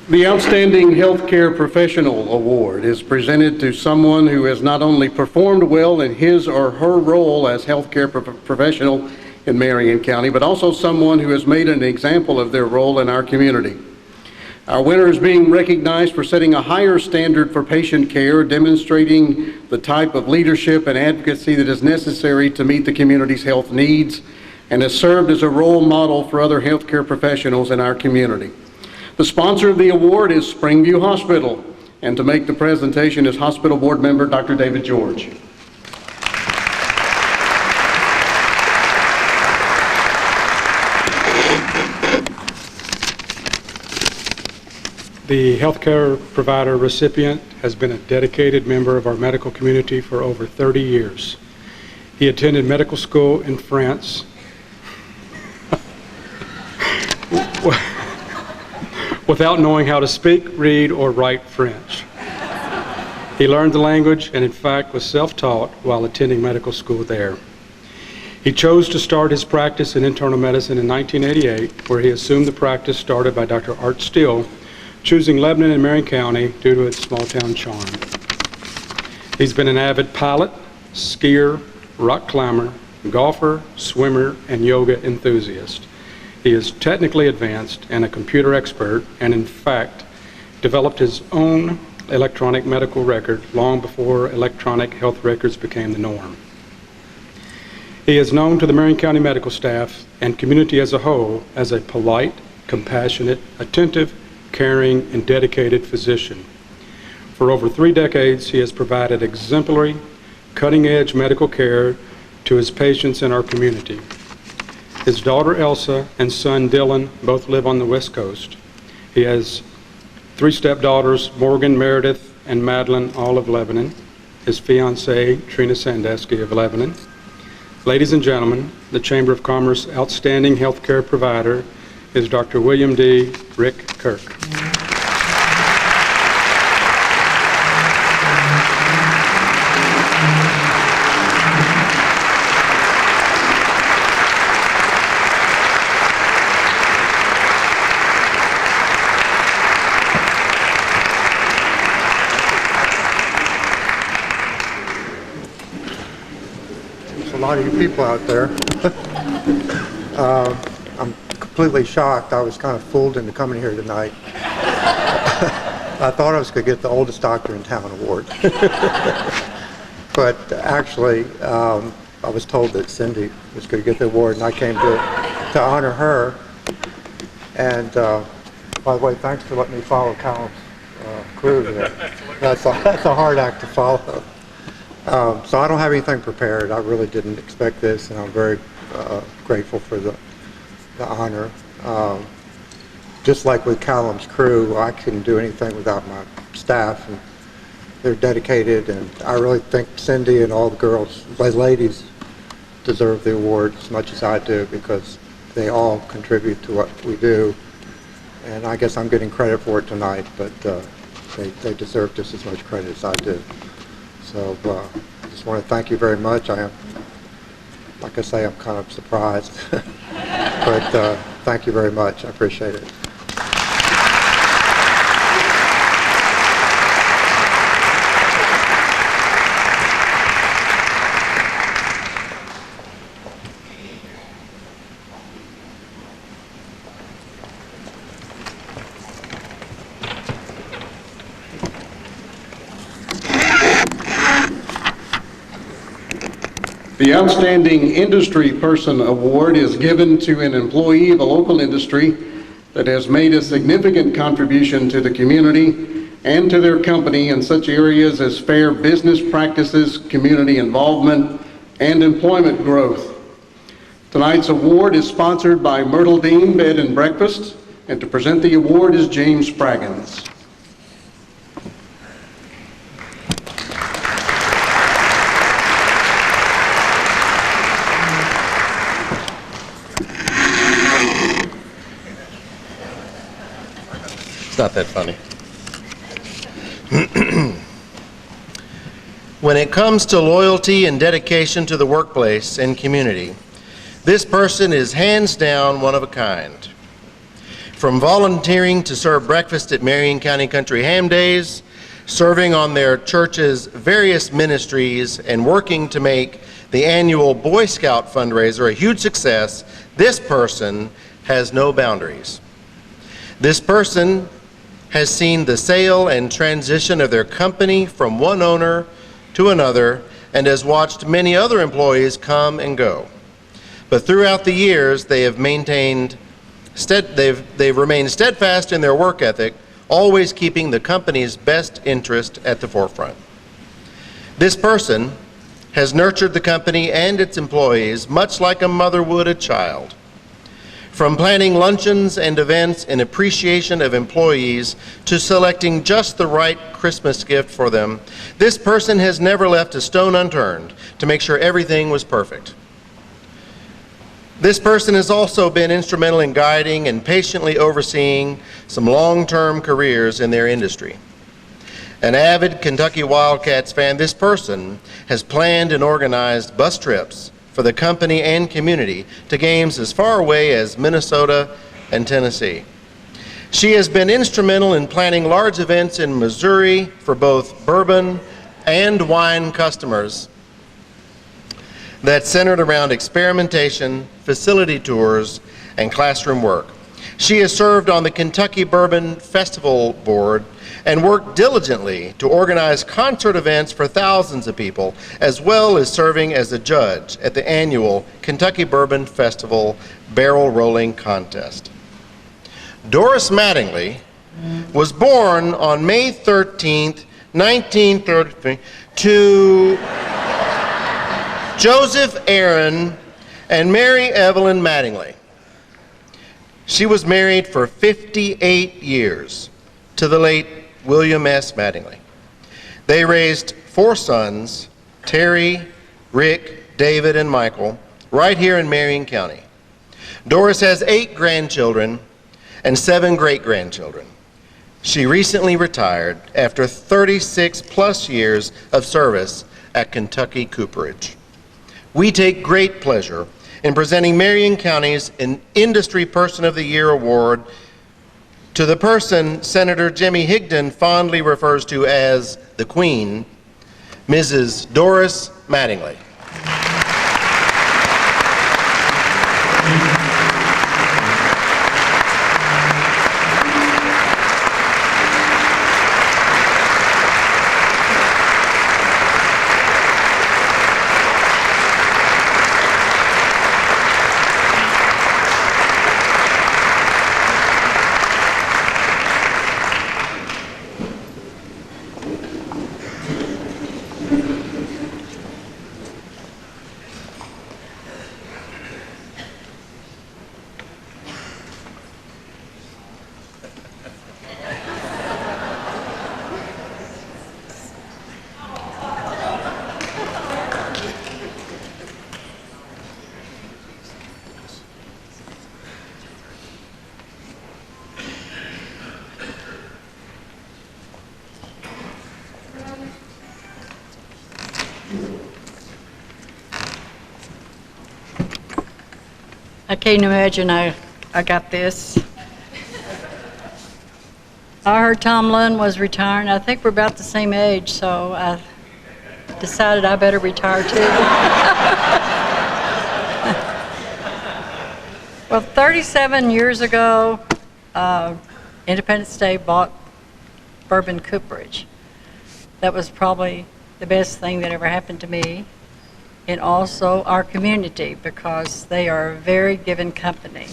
The Outstanding Healthcare Professional Award is presented to someone who has not only performed well in his or her role as healthcare professional in Marion County, but also someone who has made an example of their role in our community. Our winner is being recognized for setting a higher standard for patient care, demonstrating the type of leadership and advocacy that is necessary to meet the community's health needs, and has served as a role model for other healthcare professionals in our community. The sponsor of the award is Springview Hospital, and to make the presentation is Hospital Board Member Dr. David George. The healthcare provider recipient has been a dedicated member of our medical community for over 30 years. He attended medical school in France without knowing how to speak, read, or write French. He learned the language and in fact was self-taught while attending medical school there. He chose to start his practice in internal medicine in 1988, where he assumed the practice started by Dr. Art Steele, choosing Lebanon and Marion County due to its small-town charm. He's been an avid pilot, skier, rock climber, golfer, swimmer, and yoga enthusiast. He is technically advanced and a computer expert, and in fact, developed his own electronic medical record long before electronic health records became the norm. He is known to the Marion County medical staff and community as a whole as a polite, compassionate, attentive, caring, and dedicated physician. For over 3 decades, he has provided exemplary, cutting-edge medical care to his patients in our community. His daughter Elsa and son Dylan both live on the West Coast. He has 3 stepdaughters, Morgan, Meredith, and Madeline, all of Lebanon. His fiancée, Trina Sandusky of Lebanon. Ladies and gentlemen, the Chamber of Commerce Outstanding Healthcare Provider is Dr. William D. Rick Kirk. A lot of you people out there. I'm completely shocked. I was kind of fooled into coming here tonight. I thought I was going to get the oldest doctor in town award. But actually, I was told that Cindy was going to get the award, and I came to honor her. And by the way, thanks for letting me follow Callum's crew there. That's a hard act to follow. So I don't have anything prepared. I really didn't expect this, and I'm very grateful for the honor. Just like with Callum's crew, I couldn't do anything without my staff, and they're dedicated, and I really think Cindy and all the girls, ladies, deserve the award as much as I do, because they all contribute to what we do, and I guess I'm getting credit for it tonight, but they deserve just as much credit as I do. So I just want to thank you very much. I am, like I say, I'm kind of surprised, but thank you very much. I appreciate it. The Outstanding Industry Person Award is given to an employee of a local industry that has made a significant contribution to the community and to their company in such areas as fair business practices, community involvement, and employment growth. Tonight's award is sponsored by Myrtle Dean Bed and Breakfast, and to present the award is James Spraggins. It's not that funny. When it comes to loyalty and dedication to the workplace and community, this person is hands down one of a kind. From volunteering to serve breakfast at Marion County Country Ham Days, serving on their church's various ministries, and working to make the annual Boy Scout fundraiser a huge success, this person has no boundaries. This person has seen the sale and transition of their company from one owner to another and has watched many other employees come and go. But throughout the years, they have maintained they've remained steadfast in their work ethic, always keeping the company's best interest at the forefront. This person has nurtured the company and its employees much like a mother would a child. From planning luncheons and events in appreciation of employees to selecting just the right Christmas gift for them, this person has never left a stone unturned to make sure everything was perfect. This person has also been instrumental in guiding and patiently overseeing some long-term careers in their industry. An avid Kentucky Wildcats fan, this person has planned and organized bus trips for the company and community to games as far away as Minnesota and Tennessee. She has been instrumental in planning large events in Missouri for both bourbon and wine customers that centered around experimentation, facility tours, and classroom work. She has served on the Kentucky Bourbon Festival Board and worked diligently to organize concert events for thousands of people, as well as serving as a judge at the annual Kentucky Bourbon Festival Barrel Rolling Contest. Doris Mattingly was born on May 13th, 1933, to Joseph Aaron and Mary Evelyn Mattingly. She was married for 58 years to the late William S. Mattingly. They raised 4 sons, Terry, Rick, David, and Michael, right here in Marion County. Doris has 8 grandchildren and 7 great-grandchildren. She recently retired after 36 plus years of service at Kentucky Cooperage. We take great pleasure in presenting Marion County's Industry Person of the Year Award to the person Senator Jimmy Higdon fondly refers to as the Queen, Mrs. Doris Mattingly. I can't imagine I got this. I heard Tom Lund was retiring. I think we're about the same age, so I decided I better retire too. Well, 37 years ago, Independence Day bought Bourbon Cooperage. That was probably the best thing that ever happened to me, and also our community, because they are a very giving company.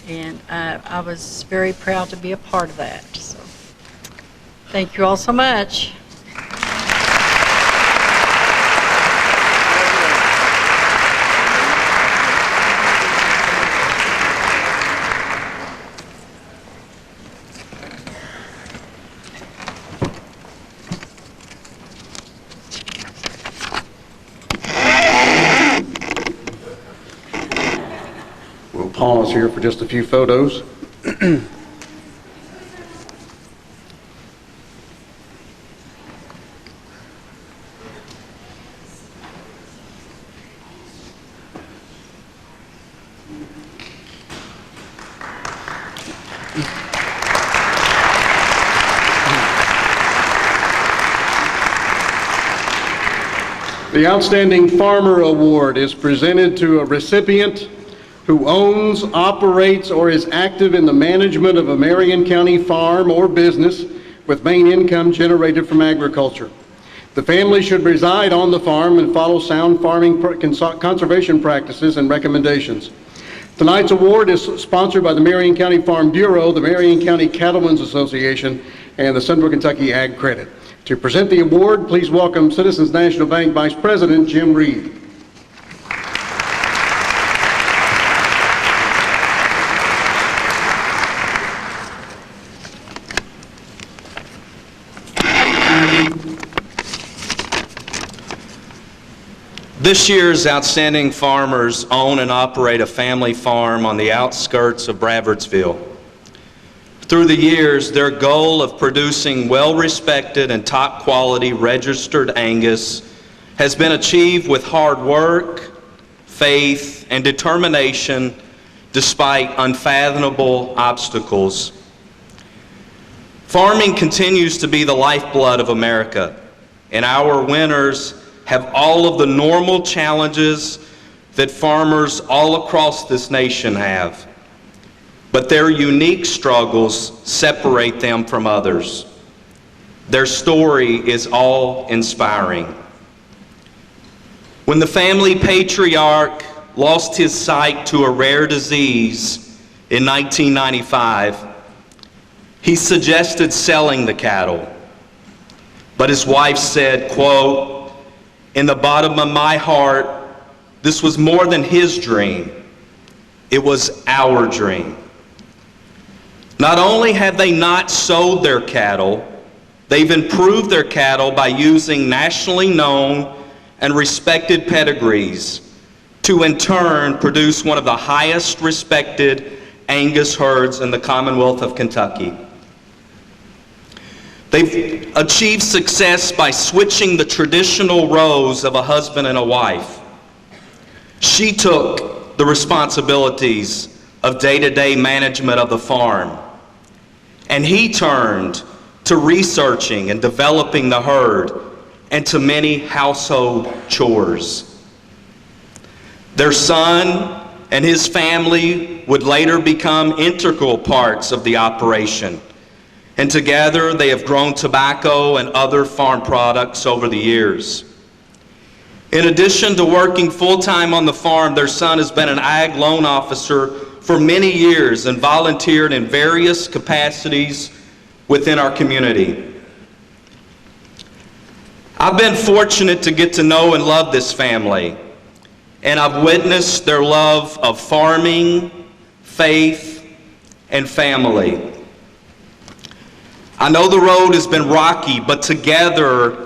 And I was very proud to be a part of that. So thank you all so much. We'll pause here for just a few photos. The Outstanding Farmer Award is presented to a recipient who owns, operates, or is active in the management of a Marion County farm or business with main income generated from agriculture. The family should reside on the farm and follow sound farming conservation practices and recommendations. Tonight's award is sponsored by the Marion County Farm Bureau, the Marion County Cattlemen's Association, and the Central Kentucky Ag Credit. To present the award, please welcome Citizens National Bank Vice President Jim Reed. This year's Outstanding Farmers own and operate a family farm on the outskirts of Bradfordsville. Through the years, their goal of producing well-respected and top-quality registered Angus has been achieved with hard work, faith, and determination despite unfathomable obstacles. Farming continues to be the lifeblood of America, and our winners have all of the normal challenges that farmers all across this nation have. But their unique struggles separate them from others. Their story is awe-inspiring. When the family patriarch lost his sight to a rare disease in 1995, he suggested selling the cattle. But his wife said, quote, "In the bottom of my heart, this was more than his dream. It was our dream." Not only have they not sold their cattle, they've improved their cattle by using nationally known and respected pedigrees to in turn produce one of the highest respected Angus herds in the Commonwealth of Kentucky. They've achieved success by switching the traditional roles of a husband and a wife. She took the responsibilities of day-to-day management of the farm, and he turned to researching and developing the herd and to many household chores. Their son and his family would later become integral parts of the operation, and together they have grown tobacco and other farm products over the years. In addition to working full-time on the farm, their son has been an ag loan officer for many years and volunteered in various capacities within our community. I've been fortunate to get to know and love this family, and I've witnessed their love of farming, faith, and family. I know the road has been rocky, but together,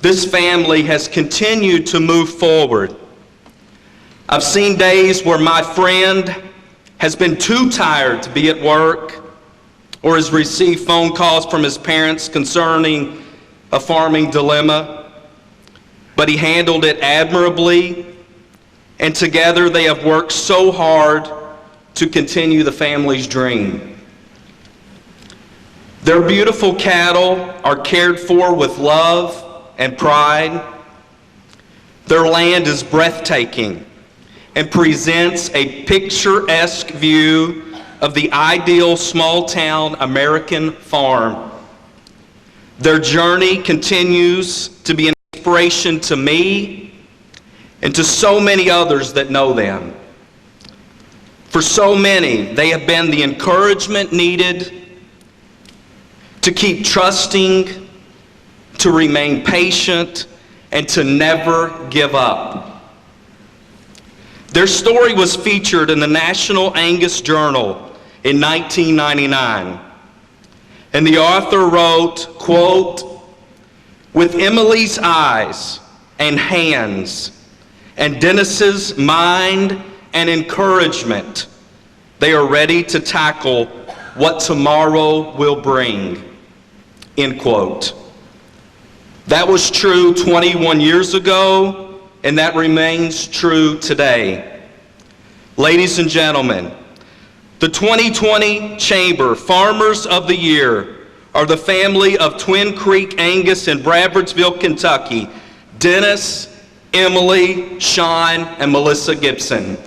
this family has continued to move forward. I've seen days where my friend has been too tired to be at work or has received phone calls from his parents concerning a farming dilemma, but he handled it admirably, and together they have worked so hard to continue the family's dream. Their beautiful cattle are cared for with love and pride. Their land is breathtaking and presents a picturesque view of the ideal small-town American farm. Their journey continues to be an inspiration to me and to so many others that know them. For so many, they have been the encouragement needed to keep trusting, to remain patient, and to never give up. Their story was featured in the National Angus Journal in 1999. And the author wrote, quote, "With Emily's eyes and hands and Dennis's mind and encouragement, they are ready to tackle what tomorrow will bring." End quote. That was true 21 years ago, and that remains true today. Ladies and gentlemen, the 2020 Chamber Farmers of the Year are the family of Twin Creek Angus in Bradfordsville, Kentucky, Dennis Emily, Sean, and Melissa Gibson.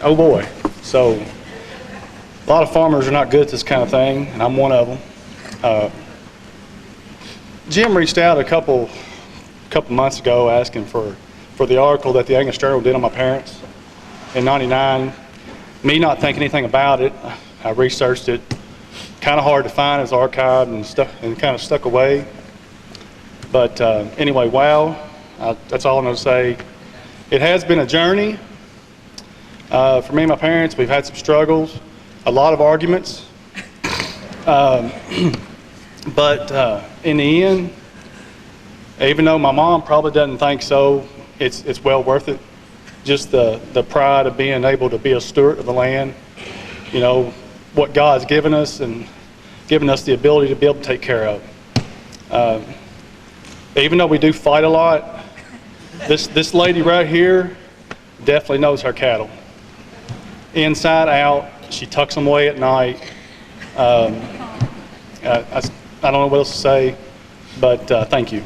Oh boy. So a lot of farmers are not good at this kind of thing, and I'm one of them. Jim reached out a couple months ago asking for the article that the Angus Journal did on my parents in '99. Me not thinking anything about it, I researched it. Kind of hard to find. It's archived and kind of stuck away. But anyway, wow. That's all I'm going to say. It has been a journey. For me and my parents, we've had some struggles, a lot of arguments. But in the end, even though my mom probably doesn't think so, it's well worth it. Just the pride of being able to be a steward of the land, you know, what God's given us and given us the ability to be able to take care of. Even though we do fight a lot, this lady right here definitely knows her cattle. Inside out, she tucks them away at night. I don't know what else to say, but thank you.